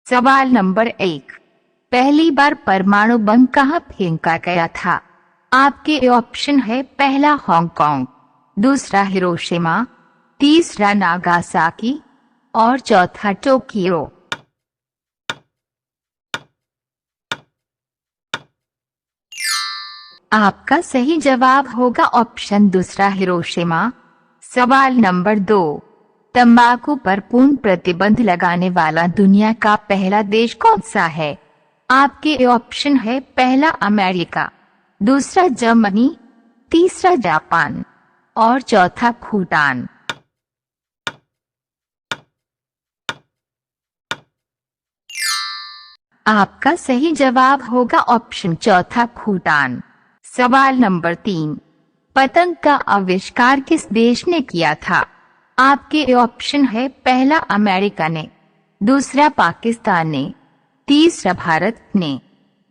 सवाल नंबर 1, पहली बार परमाणु बम कहाँ फेंका गया था? आपके ऑप्शन है पहला हांगकांग, दूसरा हिरोशिमा, तीसरा नागासाकी और चौथा टोक्यो। आपका सही जवाब होगा ऑप्शन दूसरा हिरोशिमा। सवाल नंबर 2, तंबाकू पर पूर्ण प्रतिबंध लगाने वाला दुनिया का पहला देश कौन सा है? आपके ऑप्शन है पहला अमेरिका, दूसरा जर्मनी, तीसरा जापान और चौथा भूटान। आपका सही जवाब होगा ऑप्शन चौथा भूटान। सवाल नंबर 3, पतंग का आविष्कार किस देश ने किया था? आपके ऑप्शन है पहला अमेरिका ने, दूसरा पाकिस्तान ने, तीसरा भारत ने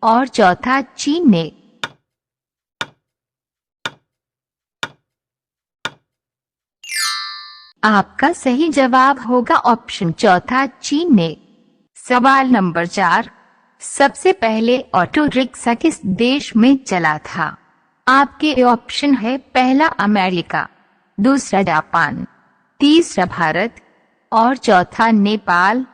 और चौथा चीन ने। आपका सही जवाब होगा ऑप्शन चौथा चीन ने। सवाल नंबर 4, सबसे पहले ऑटो रिक्शा किस देश में चला था? आपके ऑप्शन है पहला अमेरिका, दूसरा जापान, तीसरा भारत और चौथा नेपाल।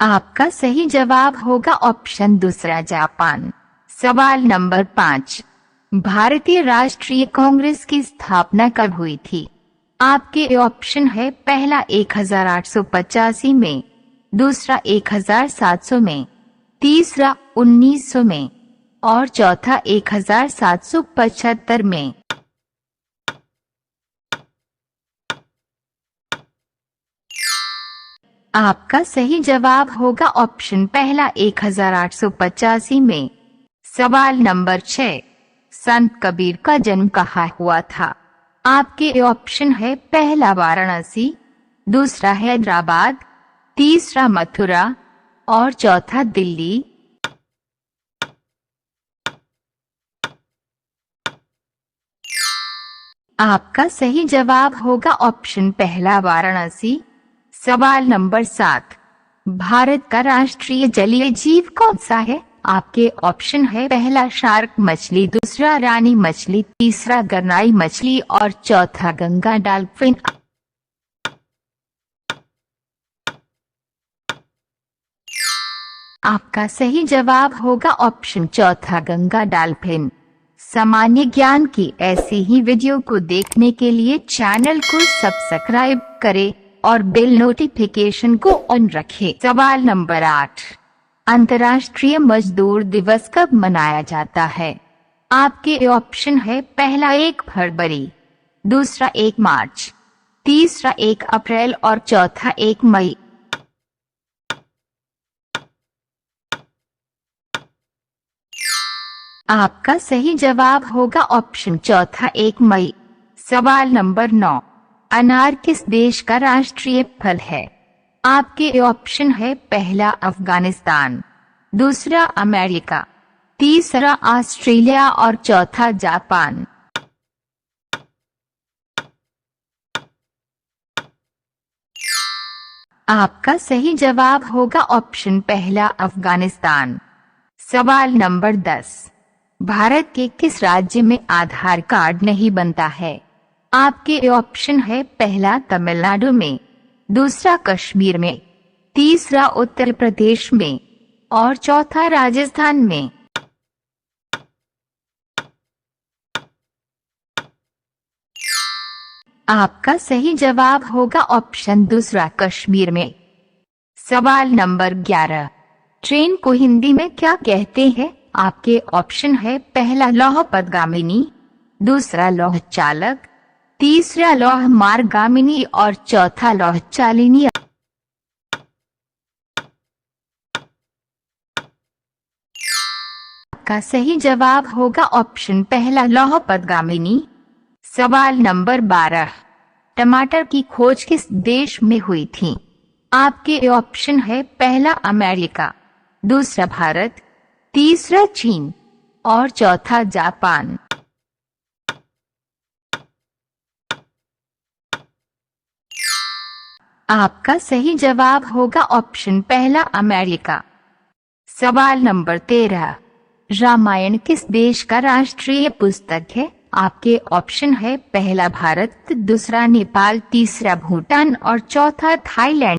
आपका सही जवाब होगा ऑप्शन दूसरा जापान। सवाल नंबर 5, भारतीय राष्ट्रीय कांग्रेस की स्थापना कब हुई थी? आपके ऑप्शन है पहला 1885 में, दूसरा 1700 में, तीसरा 1900 में और चौथा 1775 में। आपका सही जवाब होगा ऑप्शन पहला 1885 में। सवाल नंबर 6, संत कबीर का जन्म कहाँ हुआ था? आपके ऑप्शन है पहला वाराणसी, दूसरा हैदराबाद, तीसरा मथुरा और चौथा दिल्ली। आपका सही जवाब होगा ऑप्शन पहला वाराणसी। सवाल नंबर 7, भारत का राष्ट्रीय जलीय जीव कौन सा है? आपके ऑप्शन है पहला शार्क मछली, दूसरा रानी मछली, तीसरा गरनाई मछली और चौथा गंगा डॉल्फिन। आपका सही जवाब होगा ऑप्शन चौथा गंगा डॉल्फिन। सामान्य ज्ञान की ऐसी ही वीडियो को देखने के लिए चैनल को सब्सक्राइब करें और बेल नोटिफिकेशन को ऑन रखें। सवाल नंबर 8, अंतर्राष्ट्रीय मजदूर दिवस कब मनाया जाता है? आपके ऑप्शन है पहला 1 फरवरी, दूसरा 1 मार्च, तीसरा 1 अप्रैल और चौथा 1 मई। आपका सही जवाब होगा ऑप्शन चौथा 1 मई। सवाल नंबर 9, अनार किस देश का राष्ट्रीय फल है? आपके ऑप्शन है पहला अफगानिस्तान, दूसरा अमेरिका, तीसरा ऑस्ट्रेलिया और चौथा जापान। आपका सही जवाब होगा ऑप्शन पहला अफगानिस्तान। सवाल नंबर 10, भारत के किस राज्य में आधार कार्ड नहीं बनता है? आपके ऑप्शन है पहला तमिलनाडु में, दूसरा कश्मीर में, तीसरा उत्तर प्रदेश में और चौथा राजस्थान में। आपका सही जवाब होगा ऑप्शन दूसरा कश्मीर में। सवाल नंबर 11, ट्रेन को हिंदी में क्या कहते हैं? आपके ऑप्शन है पहला लौह पथगामिनी, दूसरा लौह चालक, तीसरा लौह मार्गगामिनी और चौथा लौह चालिनी। का सही जवाब होगा ऑप्शन पहला लौह पथगामिनी। सवाल नंबर 12, टमाटर की खोज किस देश में हुई थी? आपके ऑप्शन है पहला अमेरिका, दूसरा भारत, तीसरा चीन और चौथा जापान। आपका सही जवाब होगा ऑप्शन पहला अमेरिका। सवाल नंबर 13। रामायण किस देश का राष्ट्रीय पुस्तक है? आपके ऑप्शन है पहला भारत, दूसरा नेपाल, तीसरा भूटान और चौथा थाईलैंड।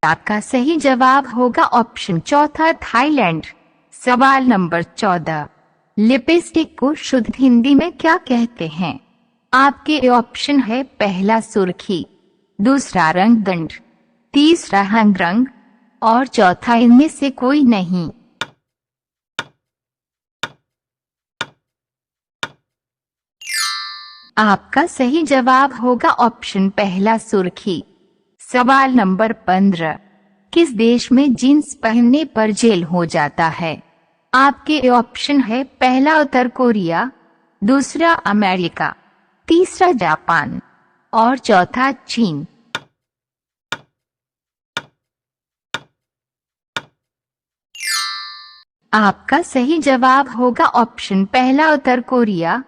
आपका सही जवाब होगा ऑप्शन चौथा थाईलैंड। सवाल नंबर 14। लिपस्टिक को शुद्ध हिंदी में क्या कहते हैं? आपके ऑप्शन है पहला सुर्खी, दूसरा रंगदंड, तीसरा रंग और चौथा इनमें से कोई नहीं। आपका सही जवाब होगा ऑप्शन पहला सुर्खी। सवाल नंबर 15। किस देश में जींस पहनने पर जेल हो जाता है? आपके ऑप्शन है पहला उत्तर कोरिया, दूसरा अमेरिका, तीसरा जापान और चौथा चीन। आपका सही जवाब होगा ऑप्शन पहला उत्तर कोरिया।